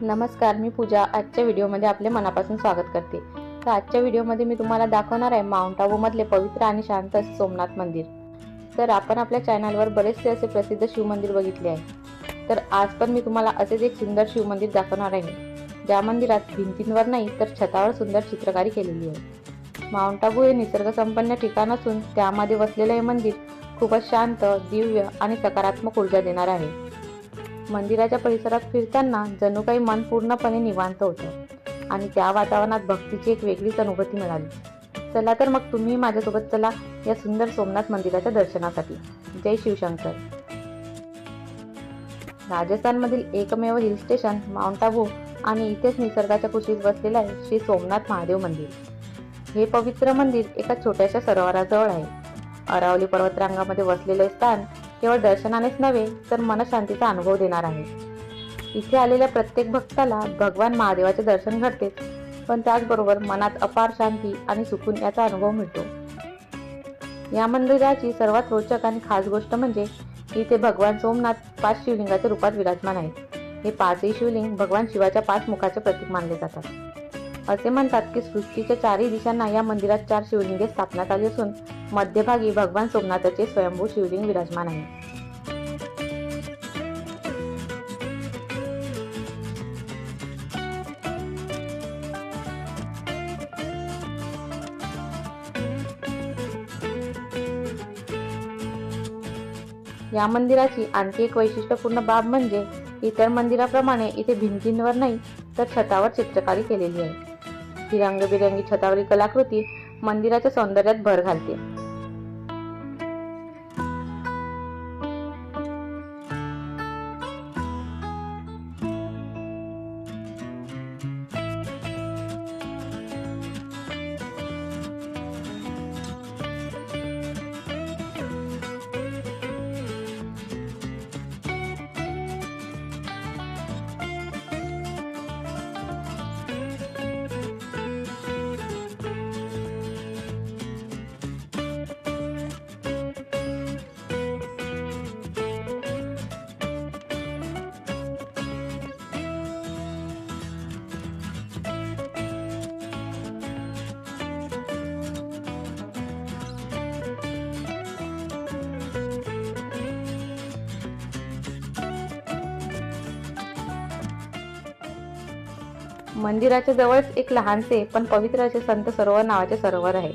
नमस्कार, मी पूजा. आजच्या व्हिडिओमध्ये आपले मनापासून स्वागत करते. तर आजच्या व्हिडिओमध्ये मी तुम्हाला दाखवणार आहे माउंट आबूमधले पवित्र आणि शांत सोमनाथ मंदिर. तर आपण आपल्या चॅनलवर बरेचसे असे प्रसिद्ध शिवमंदिर बघितले आहे. तर आज पण मी तुम्हाला असेच एक सुंदर शिवमंदिर दाखवणार आहे, ज्या मंदिरात भिंतींवर नाही तर छतावर सुंदर चित्रकारी केलेली आहे. माउंट आबू हे निसर्गसंपन्न ठिकाण असून त्यामध्ये वसलेले हे मंदिर खूपच शांत, दिव्य आणि सकारात्मक ऊर्जा देणार आहे. मंदिराच्या परिसरात फिरताना जणू काही मन पूर्णपणे निवांत होतं आणि त्या वातावरणात भक्तीची एक वेगळीच अनुभूती मिळाली. चला तर मग तुम्ही माझ्यासोबत चला या सुंदर सोमनाथ मंदिराच्या दर्शनासाठी. जय शिवशंकर. राजस्थानमधील एकमेव हिल स्टेशन माउंट आबू आणि इथेच निसर्गाच्या कुशीत बसलेले आहे श्री सोमनाथ महादेव मंदिर. हे पवित्र मंदिर एका छोट्याशा सरोवराजवळ आहे. अरावली पर्वतरांगामध्ये वसलेले स्थान केवळ दर्शनानेच नव्हे तर मनशांतीचा अनुभव देणार आहे. इथे आलेल्या प्रत्येक भक्ताला भगवान महादेवाचे दर्शन घडते, पण त्याचबरोबर मनात अपार शांती आणि सुकून याचा अनुभव मिळतो. या मंदिराची सर्वात रोचक आणि खास गोष्ट म्हणजे इथे भगवान सोमनाथ 5 शिवलिंगाच्या रूपात विराजमान आहेत. हे 5ही शिवलिंग भगवान शिवाच्या 5 मुखाचे प्रतीक मानले जातात. असे म्हणतात की सृष्टीच्या 4ही दिशांना या मंदिरात 4 शिवलिंगे स्थापण्यात आली असून मध्यभागी भगवान सोमनाथाचे स्वयंभू शिवलिंग विराजमान आहे. या मंदिराची आणखी एक वैशिष्ट्यपूर्ण बाब म्हणजे इतर मंदिराप्रमाणे इथे भिंतींवर नाही तर छतावर चित्रकारी केलेली आहे. ही रंगबिरंगी छतावरील कलाकृती मंदिराच्या सौंदर्यात भर घालते. मंदिराच्या जवळच एक लहानसे पण पवित्र असे संत सरोवर नावाचे सरोवर आहे.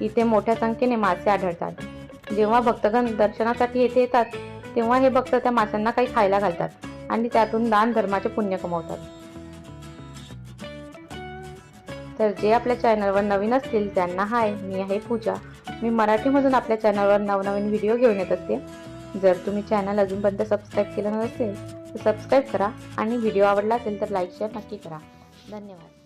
इथे मोठ्या संख्येने मासे आढळतात. जेव्हा भक्तगण दर्शनासाठी येथे येतात तेव्हा हे भक्त त्या माशांना काही खायला घालतात आणि त्यातून दान धर्माचे पुण्य कमवतात. तर जे आपल्या चॅनलवर नवीन असतील त्यांना हाय, मी आहे पूजा. मी मराठीमधून आपल्या चॅनलवर नवनवीन व्हिडिओ घेऊन येत असते. जर तुम्ही चॅनल अजूनपर्यंत सबस्क्राईब केलं नसेल तर सबस्क्राईब करा आणि व्हिडिओ आवडला असेल तर लाईक शेअर नक्की करा. धन्यवाद.